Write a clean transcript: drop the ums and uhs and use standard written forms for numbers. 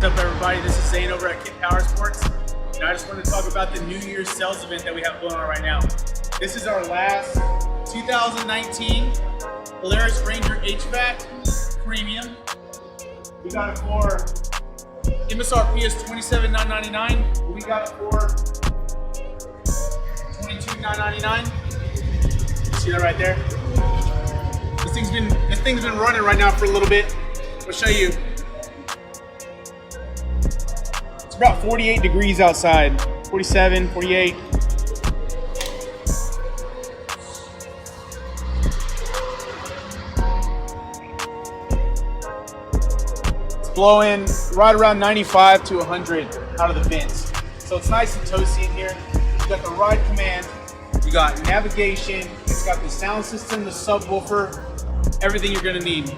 What's up, everybody? This is Zane over at Kit Power Sports, and I just want to talk about the New Year's sales event that we have going on right now. This is our last 2019 Polaris Ranger HVAC Premium. We got it for MSRP is $27,999. We got it for $22,999. See that right there? This thing's been running right now for a little bit. I'll show you. It's about 48 degrees outside, 47, 48. It's blowing right around 95 to 100 out of the vents. So it's nice and toasty in here. You got the ride command, you got navigation, it's got the sound system, the subwoofer, everything you're gonna need.